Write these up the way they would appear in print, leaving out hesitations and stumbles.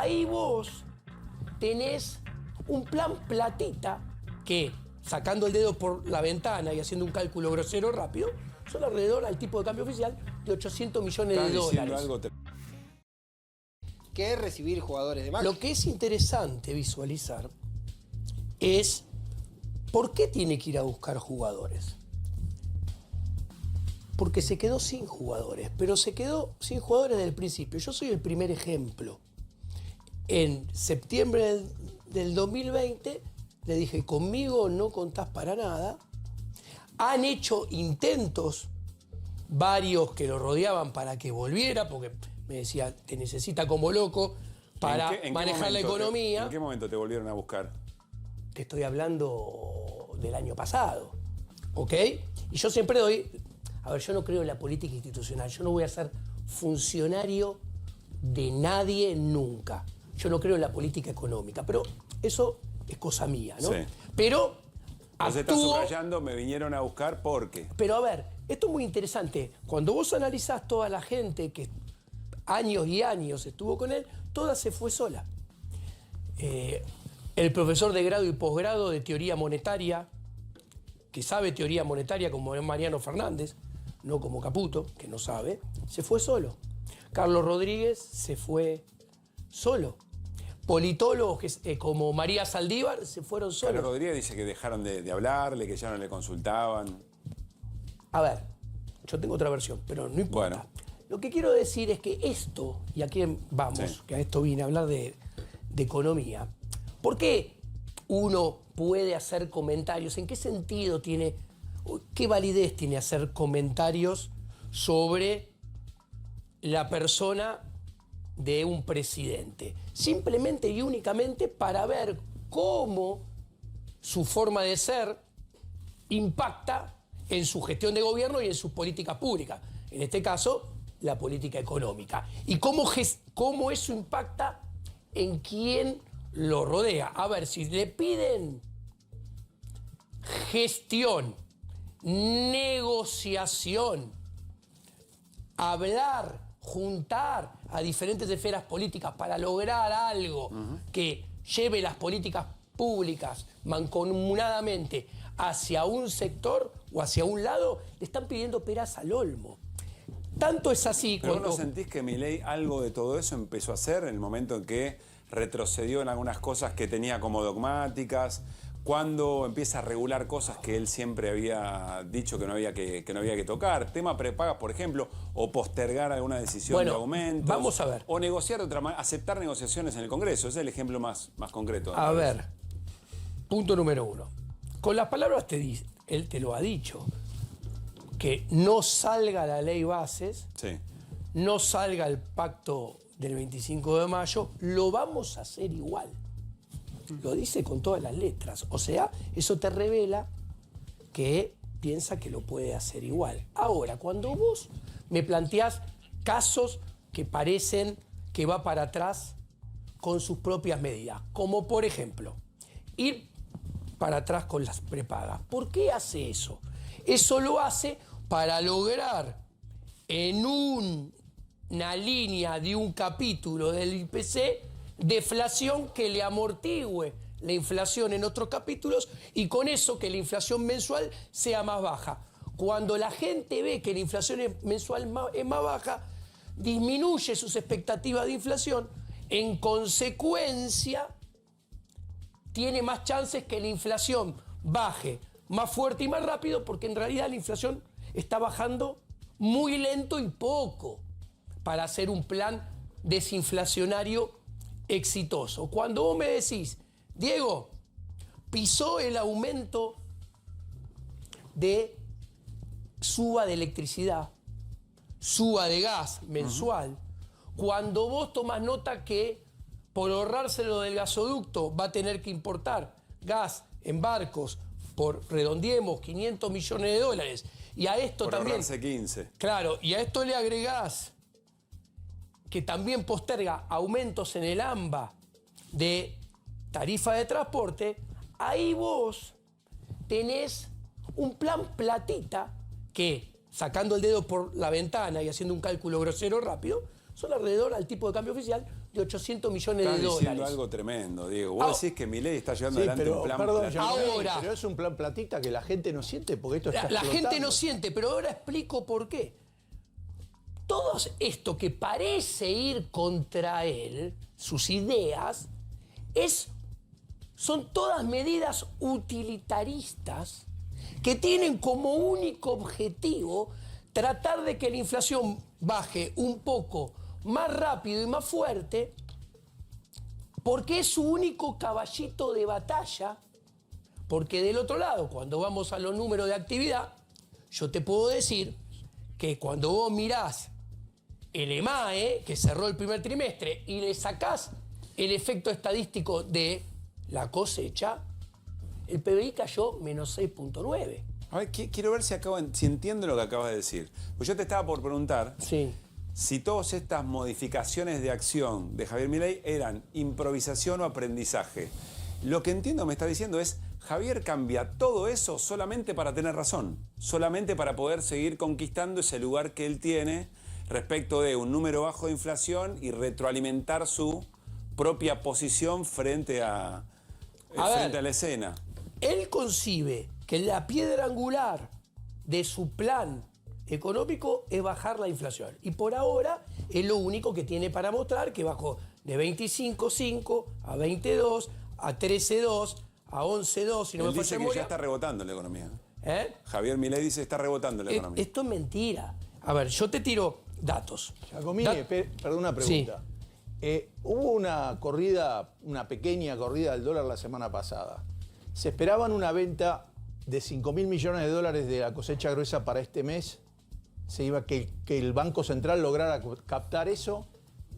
ahí vos tenés un plan platita que, sacando el dedo por la ventana y haciendo un cálculo grosero rápido, son alrededor al tipo de cambio oficial de 800 millones de dólares. Algo ¿Qué es recibir jugadores de Macri? Lo que es interesante visualizar es por qué tiene que ir a buscar jugadores. Porque se quedó sin jugadores, pero se quedó sin jugadores desde el principio. Yo soy el primer ejemplo. En septiembre del 2020 le dije, conmigo no contás para nada. Han hecho intentos, varios que lo rodeaban para que volviera, porque me decía, te necesita como loco para manejar la economía. ¿En qué momento te volvieron a buscar? Te estoy hablando del año pasado, ¿ok? Y yo siempre doy... A ver, yo no creo en la política institucional. Yo no voy a ser funcionario de nadie nunca. Yo no creo en la política económica, pero eso es cosa mía, ¿no? Sí. Pero Entonces estás subrayando, me vinieron a buscar porque... Pero a ver, esto es muy interesante. Cuando vos analizás toda la gente que años y años estuvo con él, toda se fue sola. El profesor de grado y posgrado de teoría monetaria, que sabe teoría monetaria como es Mariano Fernández, no como Caputo, que no sabe, se fue solo. Carlos Rodríguez se fue solo. Politólogos como María Saldívar se fueron solos. Carlos Rodríguez dice que dejaron de hablarle, que ya no le consultaban. A ver, yo tengo otra versión, pero no importa. Bueno. Lo que quiero decir es que esto, y aquí vamos, Sí, que a esto vine a hablar de economía, ¿por qué uno puede hacer comentarios? ¿En qué sentido tiene, qué validez tiene hacer comentarios sobre la persona de un presidente? Simplemente y únicamente para ver cómo su forma de ser impacta en su gestión de gobierno y en sus políticas públicas. En este caso, la política económica. Y cómo eso impacta en quién lo rodea. A ver, si le piden gestión, negociación, hablar, juntar a diferentes esferas políticas para lograr algo que lleve las políticas públicas mancomunadamente hacia un sector o hacia un lado, le están pidiendo peras al olmo. Tanto es así ¿Pero cuando... no sentís que Milei algo de todo eso empezó a hacer en el momento en que retrocedió en algunas cosas que tenía como dogmáticas, cuando empieza a regular cosas que él siempre había dicho que no había que tocar, tema prepagas, por ejemplo, o postergar alguna decisión de aumentos? Vamos a ver. O negociar de otra manera, aceptar negociaciones en el Congreso. Ese es el ejemplo más concreto. A ver, punto número uno. Con las palabras él te lo ha dicho, que no salga la ley bases, Sí. no salga el pacto del 25 de mayo, lo vamos a hacer igual. Lo dice con todas las letras. O sea, eso te revela que piensa que lo puede hacer igual. Ahora, cuando vos me planteás casos que parecen que va para atrás con sus propias medidas, como por ejemplo, ir para atrás con las prepagas. ¿Por qué hace eso? Eso lo hace para lograr en una línea de un capítulo del IPC deflación que le amortigüe la inflación en otros capítulos y con eso que la inflación mensual sea más baja. Cuando la gente ve que la inflación mensual es más baja, disminuye sus expectativas de inflación, en consecuencia tiene más chances que la inflación baje más fuerte y más rápido, porque en realidad la inflación está bajando muy lento y poco para hacer un plan desinflacionario exitoso. Cuando vos me decís, Diego, pisó el aumento de suba de electricidad, suba de gas mensual, cuando vos tomás nota que por ahorrárselo del gasoducto va a tener que importar gas en barcos por, redondeemos, 500 millones de dólares, y a esto por también... ahorrarse 15. Claro, y a esto le agregás que también posterga aumentos en el AMBA de tarifa de transporte, ahí vos tenés un plan platita que, sacando el dedo por la ventana y haciendo un cálculo grosero rápido, son alrededor al tipo de cambio oficial de 800 millones Estás de diciendo dólares. algo tremendo, Diego. Vos decís que Milei está llevando adelante un plan perdón, platita. Ahora- pero es un plan platita que la gente no siente porque esto está La gente explotando. no siente, pero ahora explico por qué. Todo esto que parece ir contra él, sus ideas, son todas medidas utilitaristas que tienen como único objetivo tratar de que la inflación baje un poco más rápido y más fuerte, porque es su único caballito de batalla. Porque del otro lado, cuando vamos a los números de actividad, yo te puedo decir que cuando vos mirás el EMAE, que cerró el primer trimestre, y le sacás el efecto estadístico de la cosecha, el PBI cayó menos 6,9. A ver, quiero ver si entiendo lo que acabas de decir. Pues yo te estaba por preguntar Sí. si todas estas modificaciones de acción de Javier Milei eran improvisación o aprendizaje. Lo que entiendo me está diciendo es, Javier cambia todo eso solamente para tener razón, solamente para poder seguir conquistando ese lugar que él tiene respecto de un número bajo de inflación y retroalimentar su propia posición frente a la escena. Él concibe que la piedra angular de su plan económico es bajar la inflación. Y por ahora es lo único que tiene para mostrar, que bajó de 25,5 a 22, a 13,2, a 11,2, si no Él me dice falla que memoria. ya está rebotando la economía. ¿Eh? Javier Milei dice que está rebotando la economía. Esto es mentira. A ver, yo te tiro datos. Giacomini, perdón una pregunta. Hubo una corrida, una pequeña corrida del dólar la semana pasada. Se esperaban una venta de 5.000 millones de dólares de la cosecha gruesa para este mes. Se iba que el Banco Central lograra captar eso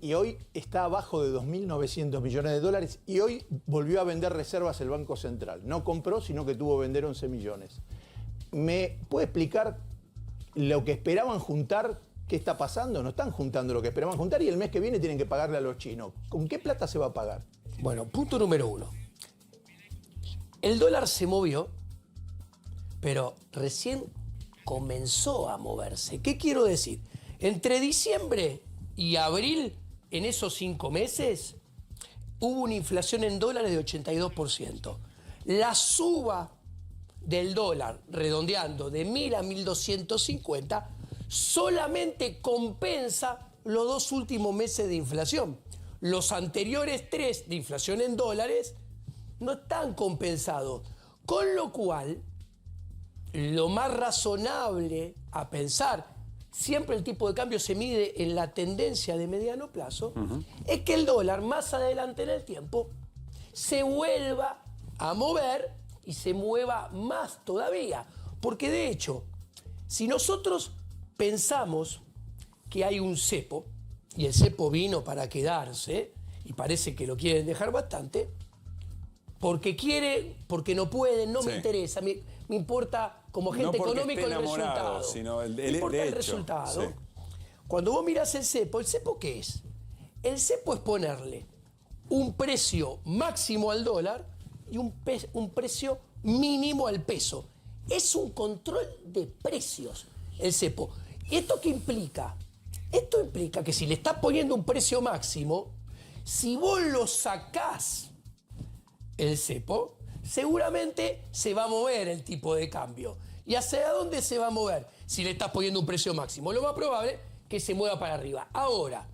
y hoy está abajo de 2.900 millones de dólares y hoy volvió a vender reservas el Banco Central. No compró, sino que tuvo que vender 11 millones. ¿Me puede explicar lo que esperaban juntar? ¿Qué está pasando? No están juntando lo que esperaban juntar y el mes que viene tienen que pagarle a los chinos. ¿Con qué plata se va a pagar? Bueno, punto número 1. El dólar se movió, pero recién comenzó a moverse. ¿Qué quiero decir? Entre diciembre y abril, en esos 5 meses, hubo una inflación en dólares de 82%. La suba del dólar, redondeando, de 1.000 a 1.250, solamente compensa los 2 últimos meses de inflación. Los anteriores 3 de inflación en dólares no están compensados. Con lo cual, lo más razonable a pensar, siempre el tipo de cambio se mide en la tendencia de mediano plazo, es que el dólar más adelante en el tiempo se vuelva a mover y se mueva más todavía. Porque de hecho, si nosotros pensamos que hay un cepo, y el cepo vino para quedarse, y parece que lo quieren dejar bastante, porque quiere, porque no pueden, no me interesa, me importa como agente No porque económico esté el enamorado, resultado. sino Me importa de el hecho, resultado. sí. Cuando vos mirás ¿el cepo qué es? El cepo es ponerle un precio máximo al dólar y un precio mínimo al peso. Es un control de precios el cepo. ¿Y esto qué implica? Esto implica que si le estás poniendo un precio máximo, si vos lo sacás el cepo, seguramente se va a mover el tipo de cambio. ¿Y hacia dónde se va a mover si le estás poniendo un precio máximo? Lo más probable es que se mueva para arriba. Ahora,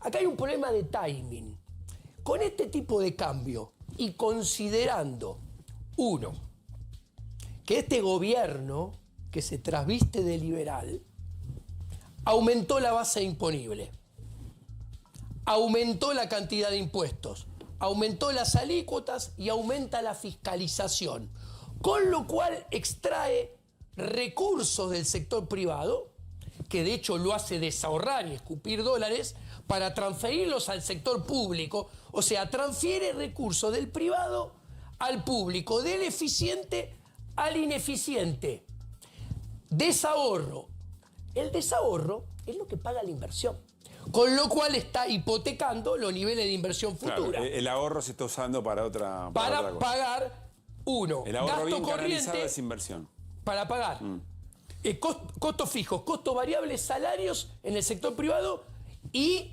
acá hay un problema de timing. Con este tipo de cambio y considerando, uno, que este gobierno que se trasviste de liberal aumentó la base imponible, aumentó la cantidad de impuestos, aumentó las alícuotas y aumenta la fiscalización, con lo cual extrae recursos del sector privado, que de hecho lo hace desahorrar y escupir dólares, para transferirlos al sector público, o sea, transfiere recursos del privado al público, del eficiente al ineficiente. Desahorro. El desahorro es lo que paga la inversión, con lo cual está hipotecando los niveles de inversión futura. Claro, el ahorro se está usando para otra cosa. Pagar, uno, El ahorro gasto bien canalizado corriente es inversión. para pagar costos fijos, costos variables, salarios en el sector privado y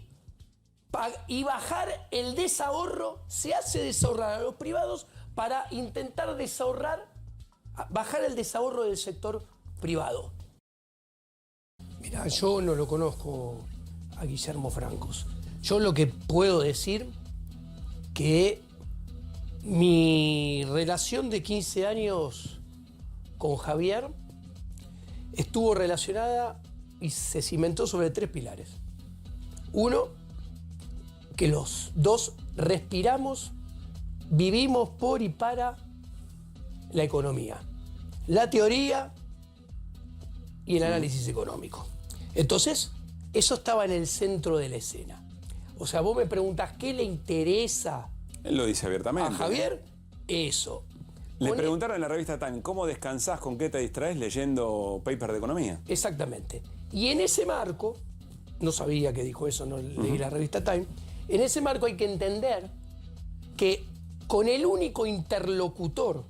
y bajar el desahorro, se hace desahorrar a los privados para intentar bajar el desahorro del sector privado. Mirá, yo no lo conozco a Guillermo Francos. Yo lo que puedo decir que mi relación de 15 años con Javier estuvo relacionada y se cimentó sobre 3 pilares. Uno, que los dos respiramos, vivimos por y para la economía, la teoría y el análisis económico. Entonces, eso estaba en el centro de la escena. O sea, vos me preguntás, ¿qué le interesa Él lo dice abiertamente. a Javier? Eso. Le preguntaron en la revista Time, ¿cómo descansás, con qué te distraes leyendo paper de economía? Exactamente. Y en ese marco, no sabía que dijo eso, no leí la revista Time, en ese marco hay que entender que con el único interlocutor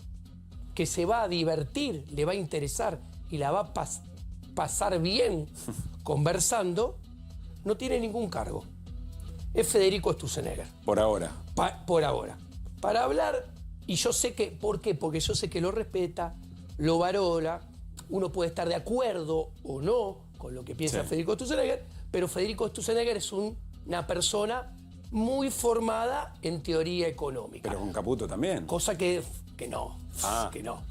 que se va a divertir, le va a interesar y la va a pasar bien conversando, no tiene ningún cargo. Es Federico Sturzenegger. Por ahora. Por ahora. Para hablar, y yo sé que, ¿por qué? Porque yo sé que lo respeta, lo valora, uno puede estar de acuerdo o no con lo que piensa Federico Sturzenegger, pero Federico Sturzenegger es una persona muy formada en teoría económica. Pero con Caputo también. Cosa que no, que no.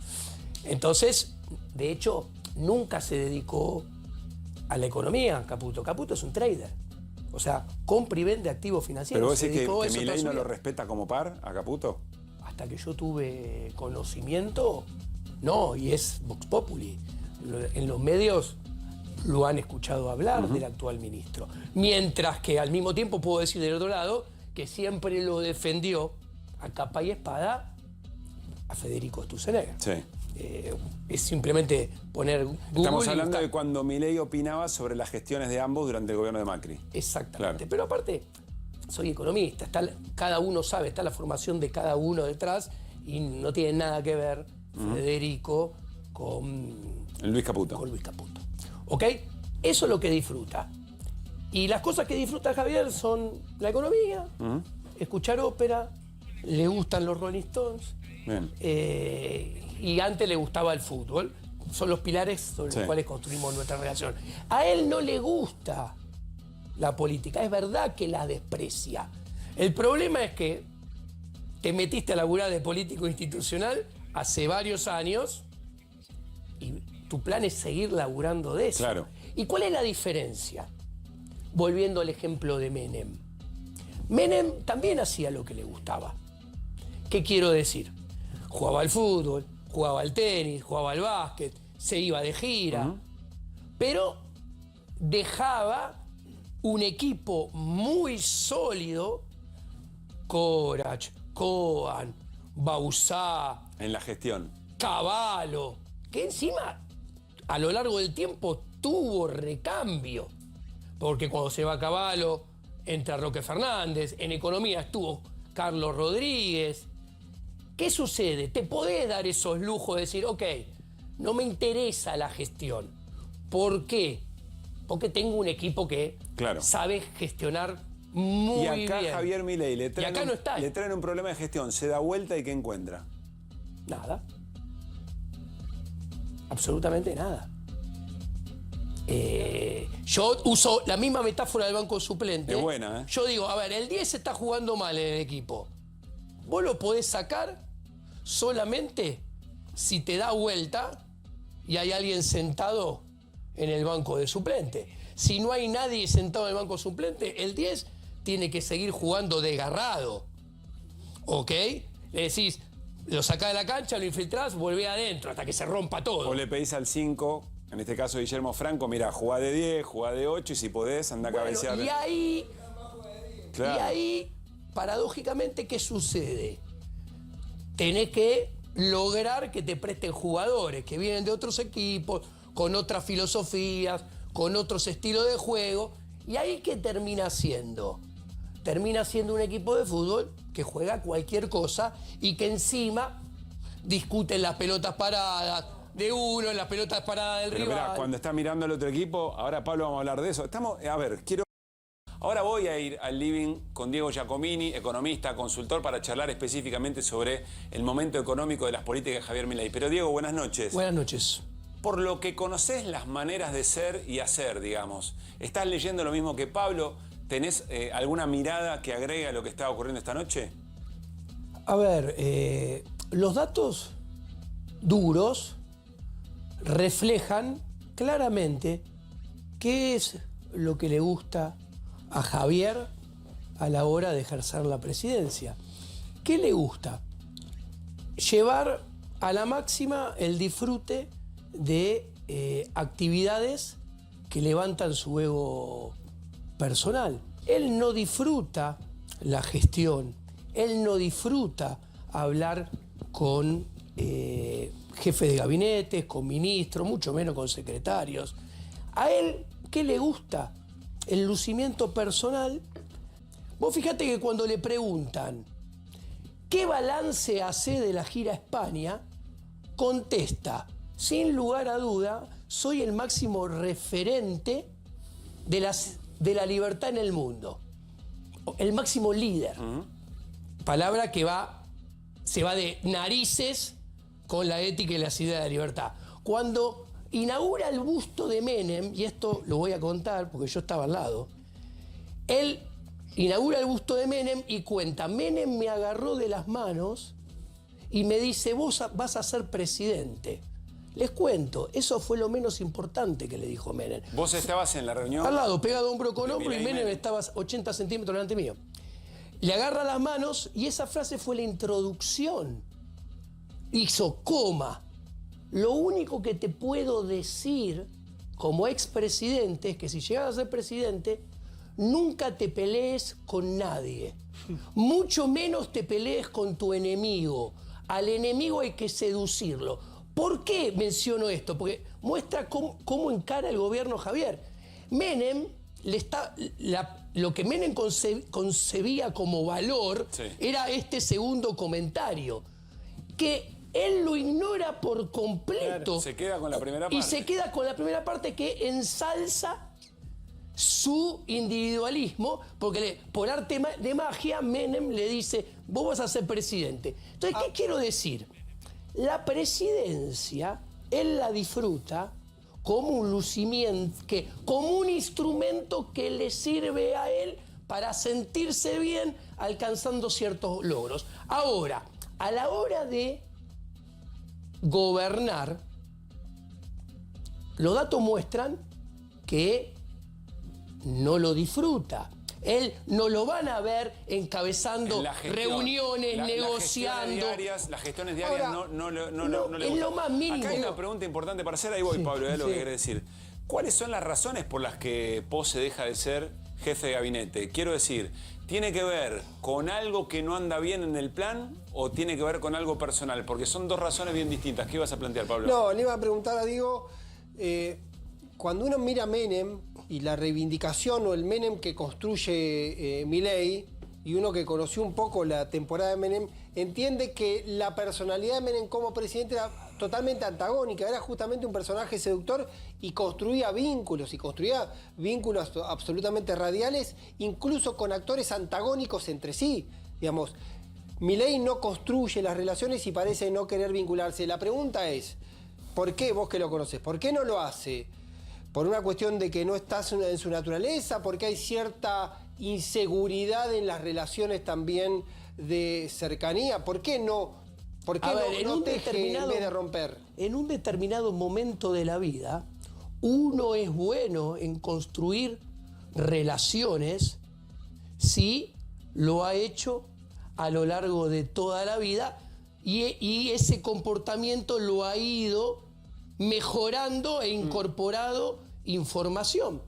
Entonces, de hecho, nunca se dedicó a la economía, Caputo. Caputo es un trader. O sea, compra y vende activos financieros. Pero vos decís que Milei no lo respeta como par a Caputo. Hasta que yo tuve conocimiento, no, y es Vox Populi. En los medios lo han escuchado hablar del actual ministro. Mientras que al mismo tiempo puedo decir del otro lado que siempre lo defendió a capa y espada a Federico Sturzenegger. Sí. Es simplemente poner Google. Estamos hablando de cuando Milei opinaba sobre las gestiones de ambos durante el gobierno de Macri. Exactamente. Claro. Pero aparte, soy economista, cada uno sabe, está la formación de cada uno detrás y no tiene nada que ver Federico con Luis Caputo. Con Luis Caputo. ¿Ok? Eso es lo que disfruta. Y las cosas que disfruta Javier son la economía, escuchar ópera, le gustan los Rolling Stones. Bien. Y antes le gustaba el fútbol. Son los pilares sobre los cuales construimos nuestra relación. A él no le gusta la política, es verdad que la desprecia. El problema es que te metiste a laburar de político institucional hace varios años y tu plan es seguir laburando de eso. Claro. ¿Y cuál es la diferencia? Volviendo al ejemplo de Menem. Menem también hacía lo que le gustaba. ¿Qué quiero decir? Jugaba al fútbol, jugaba al tenis, jugaba al básquet, se iba de gira, pero dejaba un equipo muy sólido, Corach, Coan, Bauzá, En la gestión. Cavallo, que encima a lo largo del tiempo tuvo recambio, porque cuando se va Cavallo entra Roque Fernández, en economía estuvo Carlos Rodríguez. ¿Qué sucede? Te podés dar esos lujos de decir, ok, no me interesa la gestión. ¿Por qué? Porque tengo un equipo que sabe gestionar muy bien. Y acá Javier Milei le le traen un problema de gestión, se da vuelta y ¿qué encuentra? Nada. Absolutamente nada. Yo uso la misma metáfora del banco suplente. Es buena, ¿eh? Yo digo, a ver, el 10 está jugando mal en el equipo. Vos lo podés sacar solamente si te da vuelta y hay alguien sentado en el banco de suplente. Si no hay nadie sentado en el banco suplente, el 10 tiene que seguir jugando desgarrado. ¿Ok? Le decís, lo sacás de la cancha, lo infiltrás, volvé adentro hasta que se rompa todo. O le pedís al 5, en este caso Guillermo Franco, mira, jugá de 10, jugá de 8 y si podés, anda a cabecear. Y ahí, paradójicamente, ¿qué sucede? Tenés que lograr que te presten jugadores que vienen de otros equipos, con otras filosofías, con otros estilos de juego. ¿Y ahí qué termina siendo? Termina siendo un equipo de fútbol que juega cualquier cosa y que encima discuten las pelotas paradas de uno, las pelotas paradas del rival. Mirá, cuando está mirando el otro equipo, ahora Pablo vamos a hablar de eso. Ahora voy a ir al living con Diego Giacomini, economista, consultor, para charlar específicamente sobre el momento económico de las políticas de Javier Milei. Pero Diego, buenas noches. Buenas noches. Por lo que conocés las maneras de ser y hacer, digamos, ¿estás leyendo lo mismo que Pablo? ¿Tenés alguna mirada que agregue a lo que está ocurriendo esta noche? A ver, los datos duros reflejan claramente qué es lo que le gusta a Javier a la hora de ejercer la presidencia. ¿Qué le gusta? Llevar a la máxima el disfrute de actividades que levantan su ego personal. Él no disfruta la gestión, él no disfruta hablar con jefes de gabinetes, con ministros, mucho menos con secretarios. A él, ¿qué le gusta? El lucimiento personal. Vos fíjate que cuando le preguntan ¿qué balance hace de la gira a España?, contesta, sin lugar a duda, soy el máximo referente de la libertad en el mundo. El máximo líder. Palabra que se va de narices con la ética y las ideas de la libertad. Cuando inaugura el busto de Menem, y esto lo voy a contar porque yo estaba al lado, él inaugura el busto de Menem y cuenta, Menem me agarró de las manos y me dice, vos vas a ser presidente. Les cuento, eso fue lo menos importante que le dijo Menem. ¿Vos estabas en la reunión? Al lado, pegado hombro con hombro, y Menem estaba 80 centímetros delante mío. Le agarra las manos y esa frase fue la introducción. Hizo coma. Lo único que te puedo decir como expresidente es que si llegas a ser presidente, nunca te pelees con nadie. Mucho menos te pelees con tu enemigo. Al enemigo hay que seducirlo. ¿Por qué menciono esto? Porque muestra cómo encara el gobierno Javier. Menem, lo que Menem concebía como valor, sí, era este segundo comentario, que él lo ignora por completo. Claro, se queda con la primera parte. Y se queda con la primera parte que ensalza su individualismo, porque por arte de magia Menem le dice, vos vas a ser presidente. Entonces, ¿qué quiero decir? La presidencia, él la disfruta como un lucimiento, como un instrumento que le sirve a él para sentirse bien alcanzando ciertos logros. Ahora, a la hora de gobernar, los datos muestran que no lo disfruta. Él no lo van a ver encabezando reuniones, negociando. Las gestiones diarias ahora, no le gustan. Es lo más mínimo. Acá hay una pregunta importante para hacer, ahí voy, sí, Pablo, lo que quiere decir. ¿Cuáles son las razones por las que Pose deja de ser jefe de gabinete? Quiero decir, ¿tiene que ver con algo que no anda bien en el plan o tiene que ver con algo personal? Porque son dos razones bien distintas. ¿Qué ibas a plantear, Pablo? No, le iba a preguntar a Diego, cuando uno mira a Menem y la reivindicación o el Menem que construye Milei, y uno que conoció un poco la temporada de Menem, entiende que la personalidad de Menem como presidente era totalmente antagónica, era justamente un personaje seductor y construía vínculos absolutamente radiales, incluso con actores antagónicos entre sí. Digamos, Milei no construye las relaciones y parece no querer vincularse. La pregunta es, ¿por qué, vos que lo conocés, por qué no lo hace? ¿Por una cuestión de que no estás en su naturaleza? ¿Porque hay cierta inseguridad en las relaciones también de cercanía? ¿Por qué no? ¿Por qué no teje en vez de romper? En un determinado momento de la vida, uno es bueno en construir relaciones si lo ha hecho a lo largo de toda la vida y ese comportamiento lo ha ido mejorando e incorporado información.